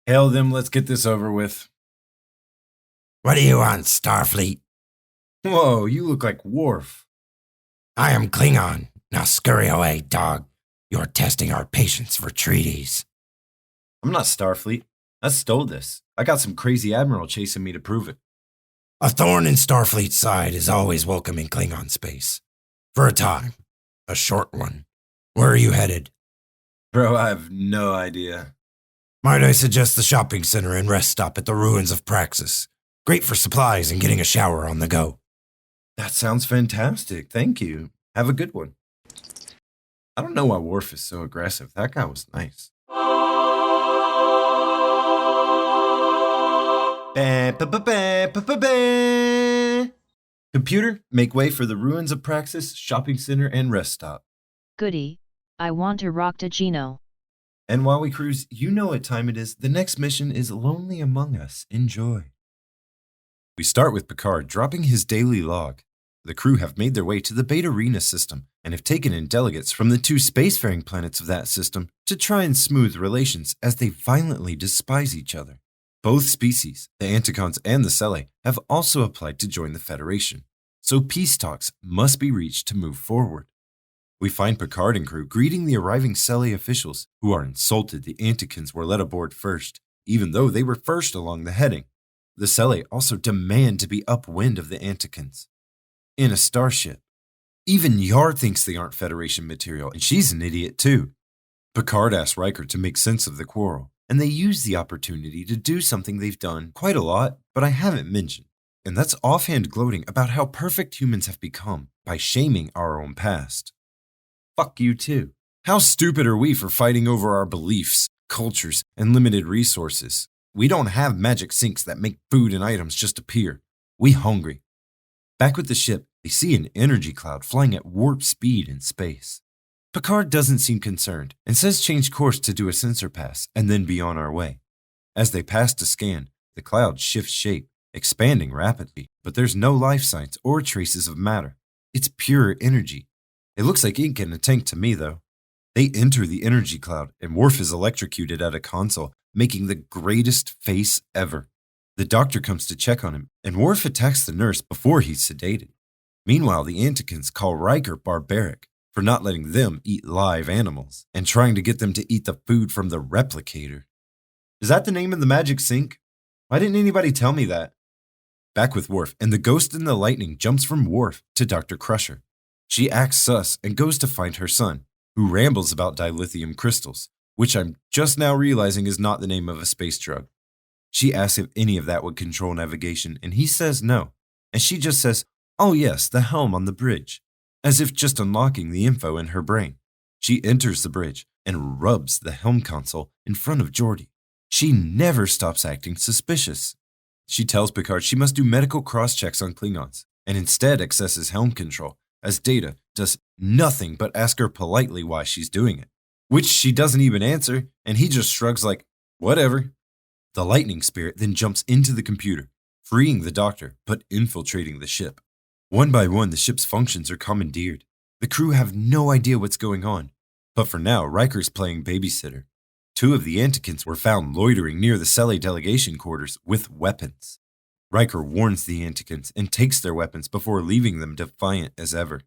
Hail them, let's get this over with. What do you want, Starfleet? Whoa, you look like Worf. I am Klingon. Now scurry away, dog. You're testing our patience for treaties. I'm not Starfleet. I stole this. I got some crazy admiral chasing me to prove it. A thorn in Starfleet's side is always welcome in Klingon space. For a time. A short one. Where are you headed? Bro, I have no idea. Might I suggest the shopping center and rest stop at the ruins of Praxis? Great for supplies and getting a shower on the go. That sounds fantastic. Thank you. Have a good one. I don't know why Worf is so aggressive. That guy was nice. Computer, make way for the ruins of Praxis, shopping center, and rest stop. Goody, I want to rock to Gino. And while we cruise, you know what time it is. The next mission is Lonely Among Us. Enjoy. We start with Picard dropping his daily log. The crew have made their way to the Beta Arena system and have taken in delegates from the two spacefaring planets of that system to try and smooth relations as they violently despise each other. Both species, the Anticons and the Cele, have also applied to join the Federation, so peace talks must be reached to move forward. We find Picard and crew greeting the arriving Cele officials, who are insulted the Anticons were let aboard first, even though they were first along the heading. The Cele also demand to be upwind of the Anticons. In a starship. Even Yar thinks they aren't Federation material, and she's an idiot too. Picard asks Riker to make sense of the quarrel, and they use the opportunity to do something they've done quite a lot, but I haven't mentioned. And that's offhand gloating about how perfect humans have become by shaming our own past. Fuck you too. How stupid are we for fighting over our beliefs, cultures, and limited resources? We don't have magic sinks that make food and items just appear. We hungry. Back with the ship, they see an energy cloud flying at warp speed in space. Picard doesn't seem concerned and says change course to do a sensor pass and then be on our way. As they pass to scan, the cloud shifts shape, expanding rapidly, but there's no life signs or traces of matter. It's pure energy. It looks like ink in a tank to me, though. They enter the energy cloud, and Worf is electrocuted at a console, making the greatest face ever. The doctor comes to check on him, and Worf attacks the nurse before he's sedated. Meanwhile, the Anticons call Riker barbaric for not letting them eat live animals and trying to get them to eat the food from the replicator. Is that the name of the magic sink? Why didn't anybody tell me that? Back with Worf, and the ghost in the lightning jumps from Worf to Dr. Crusher. She acts sus and goes to find her son, who rambles about dilithium crystals, which I'm just now realizing is not the name of a space drug. She asks if any of that would control navigation, and he says no. And she just says, "Oh yes, the helm on the bridge," as if just unlocking the info in her brain. She enters the bridge and rubs the helm console in front of Geordi. She never stops acting suspicious. She tells Picard she must do medical cross-checks on Klingons, and instead accesses helm control, as Data does nothing but ask her politely why she's doing it, which she doesn't even answer, and he just shrugs like, whatever. The lightning spirit then jumps into the computer, freeing the doctor, but infiltrating the ship. One by one, the ship's functions are commandeered. The crew have no idea what's going on, but for now, Riker's playing babysitter. Two of the Anticons were found loitering near the Cele delegation quarters with weapons. Riker warns the Anticons and takes their weapons before leaving them defiant as ever.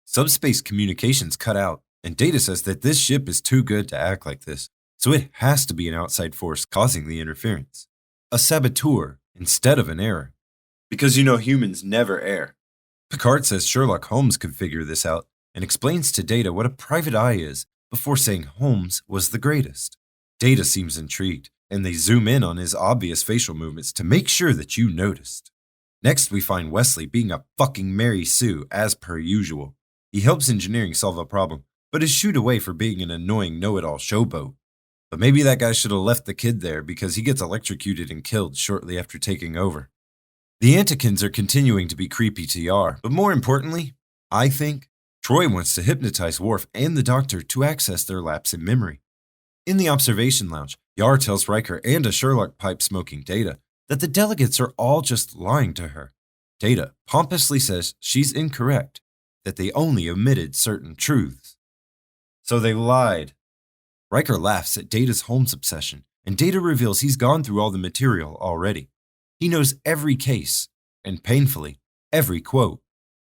Subspace communications cut out, and Data says that this ship is too good to act like this, so it has to be an outside force causing the interference. A saboteur instead of an error. Because humans never err. Picard says Sherlock Holmes could figure this out and explains to Data what a private eye is before saying Holmes was the greatest. Data seems intrigued, and they zoom in on his obvious facial movements to make sure that you noticed. Next, we find Wesley being a fucking Mary Sue as per usual. He helps engineering solve a problem, but is shooed away for being an annoying know-it-all showboat. But maybe that guy should have left the kid there because he gets electrocuted and killed shortly after taking over. The Anticons are continuing to be creepy to Yar, but more importantly, I think, Troy wants to hypnotize Worf and the Doctor to access their lapse in memory. In the observation lounge, Yar tells Riker and a Sherlock pipe-smoking Data that the delegates are all just lying to her. Data pompously says she's incorrect, that they only omitted certain truths. So they lied. Riker laughs at Data's Holmes obsession and Data reveals he's gone through all the material already. He knows every case, and painfully, every quote.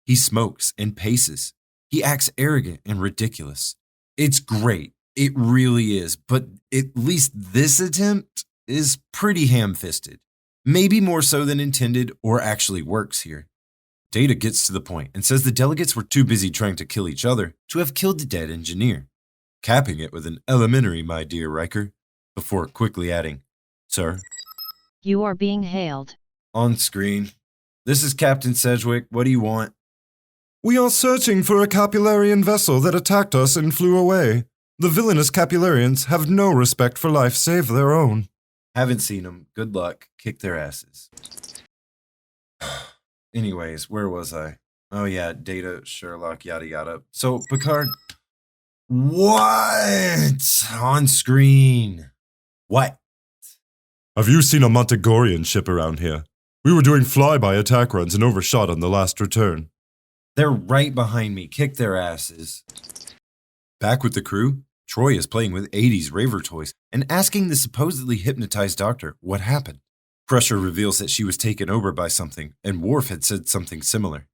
He smokes and paces. He acts arrogant and ridiculous. It's great. It really is, but at least this attempt is pretty ham-fisted. Maybe more so than intended or actually works here. Data gets to the point and says the delegates were too busy trying to kill each other to have killed the dead engineer, capping it with an elementary, my dear Riker, before quickly adding, "Sir?" You are being hailed. On screen. "This is Captain Sedgwick. What do you want?" We are searching for a Capularian vessel that attacked us and flew away. The villainous Capularians have no respect for life save their own. Haven't seen them. Good luck. Kick their asses. Anyways, where was I? Oh yeah, Data, Sherlock, yada yada. So, Picard... What? On screen. What? Have you seen a Montegorian ship around here? We were doing flyby attack runs and overshot on the last return. They're right behind me. Kick their asses. Back with the crew, Troy is playing with 80s raver toys and asking the supposedly hypnotized doctor what happened. Crusher reveals that she was taken over by something, and Worf had said something similar.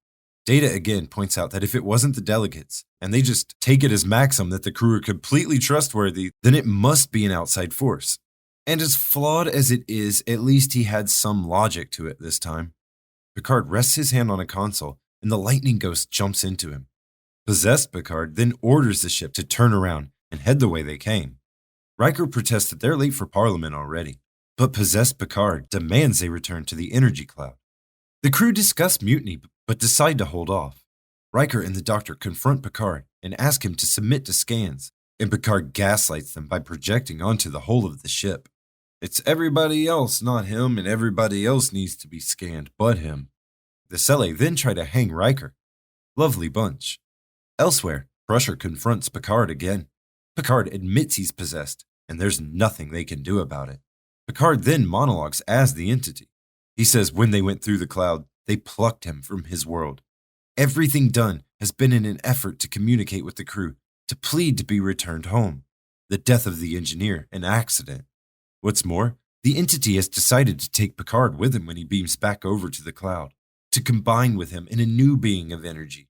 Data again points out that if it wasn't the delegates, and they just take it as maxim that the crew are completely trustworthy, then it must be an outside force. And as flawed as it is, at least he had some logic to it this time. Picard rests his hand on a console, and the lightning ghost jumps into him. Possessed Picard then orders the ship to turn around and head the way they came. Riker protests that they're late for Parliament already, but possessed Picard demands they return to the energy cloud. The crew discuss mutiny, but decide to hold off. Riker and the doctor confront Picard and ask him to submit to scans, and Picard gaslights them by projecting onto the whole of the ship. It's everybody else, not him, and everybody else needs to be scanned but him. The Cele then try to hang Riker. Lovely bunch. Elsewhere, Crusher confronts Picard again. Picard admits he's possessed, and there's nothing they can do about it. Picard then monologues as the entity. He says when they went through the cloud, they plucked him from his world. Everything done has been in an effort to communicate with the crew, to plead to be returned home. The death of the engineer, an accident. What's more, the entity has decided to take Picard with him when he beams back over to the cloud, to combine with him in a new being of energy.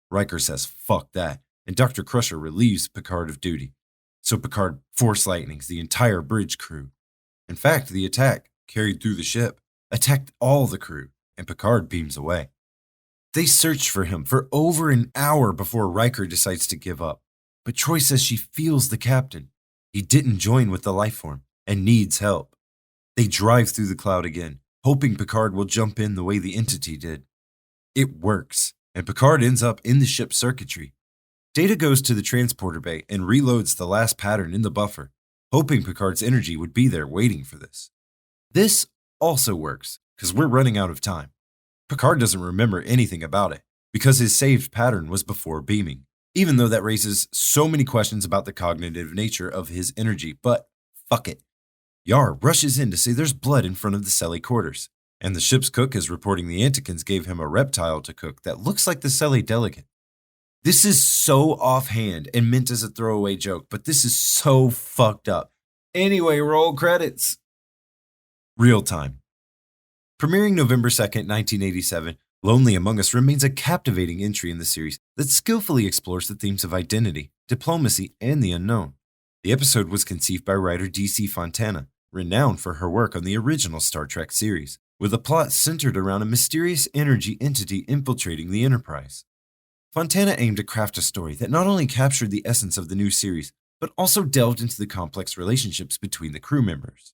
Riker says fuck that, and Dr. Crusher relieves Picard of duty. So Picard force lightnings the entire bridge crew. In fact, the attack, carried through the ship, attacked all the crew, and Picard beams away. They search for him for over an hour before Riker decides to give up. But Troy says she feels the captain. He didn't join with the lifeform and needs help. They drive through the cloud again, hoping Picard will jump in the way the entity did. It works, and Picard ends up in the ship's circuitry. Data goes to the transporter bay and reloads the last pattern in the buffer, hoping Picard's energy would be there waiting for this. This also works, because we're running out of time. Picard doesn't remember anything about it, because his saved pattern was before beaming, even though that raises so many questions about the cognitive nature of his energy, but fuck it. Yar rushes in to say there's blood in front of the Cele quarters, and the ship's cook is reporting the Antikins gave him a reptile to cook that looks like the Cele delegate. This is so offhand and meant as a throwaway joke, but this is so fucked up. Anyway, roll credits. Real time. Premiering November 2nd, 1987, Lonely Among Us remains a captivating entry in the series that skillfully explores the themes of identity, diplomacy, and the unknown. The episode was conceived by writer D.C. Fontana, renowned for her work on the original Star Trek series, with a plot centered around a mysterious energy entity infiltrating the Enterprise. Fontana aimed to craft a story that not only captured the essence of the new series, but also delved into the complex relationships between the crew members.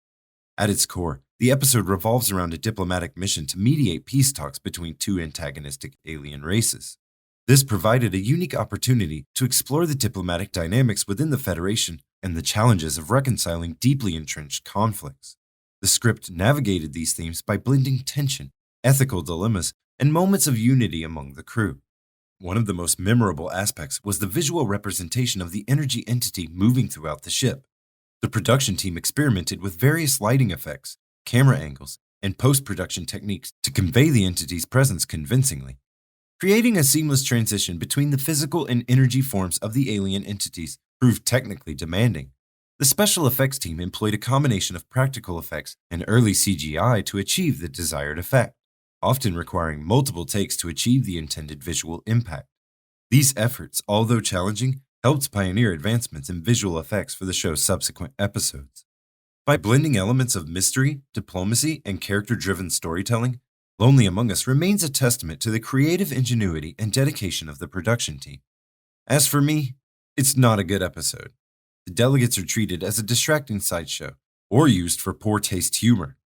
At its core, the episode revolves around a diplomatic mission to mediate peace talks between two antagonistic alien races. This provided a unique opportunity to explore the diplomatic dynamics within the Federation and the challenges of reconciling deeply entrenched conflicts. The script navigated these themes by blending tension, ethical dilemmas, and moments of unity among the crew. One of the most memorable aspects was the visual representation of the energy entity moving throughout the ship. The production team experimented with various lighting effects, camera angles, and post-production techniques to convey the entity's presence convincingly. Creating a seamless transition between the physical and energy forms of the alien entities proved technically demanding. The special effects team employed a combination of practical effects and early CGI to achieve the desired effect, often requiring multiple takes to achieve the intended visual impact. These efforts, although challenging, helped pioneer advancements in visual effects for the show's subsequent episodes. By blending elements of mystery, diplomacy, and character-driven storytelling, Lonely Among Us remains a testament to the creative ingenuity and dedication of the production team. As for me, it's not a good episode. The delegates are treated as a distracting sideshow, or used for poor taste humor.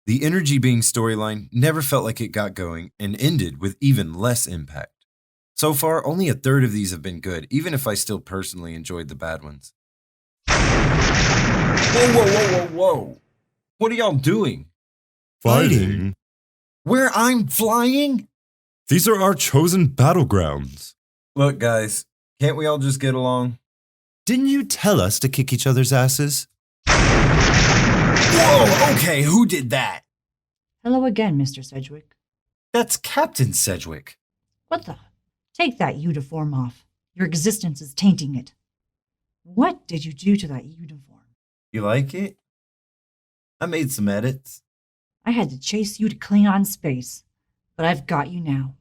The Energy Being storyline never felt like it got going and ended with even less impact. So far, only a third of these have been good, even if I still personally enjoyed the bad ones. Whoa. What are y'all doing? Fighting? Where I'm flying? These are our chosen battlegrounds. Look, guys, can't we all just get along? Didn't you tell us to kick each other's asses? Whoa, okay, who did that? Hello again, Mr. Sedgwick. That's Captain Sedgwick. What the? Take that uniform off. Your existence is tainting it. What did you do to that uniform? You like it? I made some edits. I had to chase you to Klingon space, but I've got you now.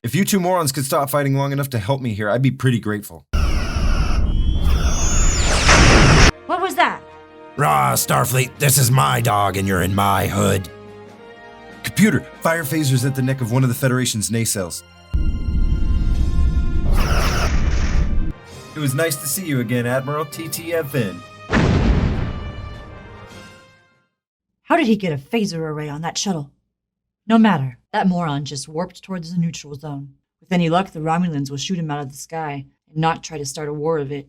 If you two morons could stop fighting long enough to help me here, I'd be pretty grateful. What was that? Rah, Starfleet, this is my dog and you're in my hood. Computer, fire phasers at the neck of one of the Federation's nacelles. It was nice to see you again, Admiral TTFN. How did he get a phaser array on that shuttle? No matter, that moron just warped towards the neutral zone. With any luck, the Romulans will shoot him out of the sky and not try to start a war of it.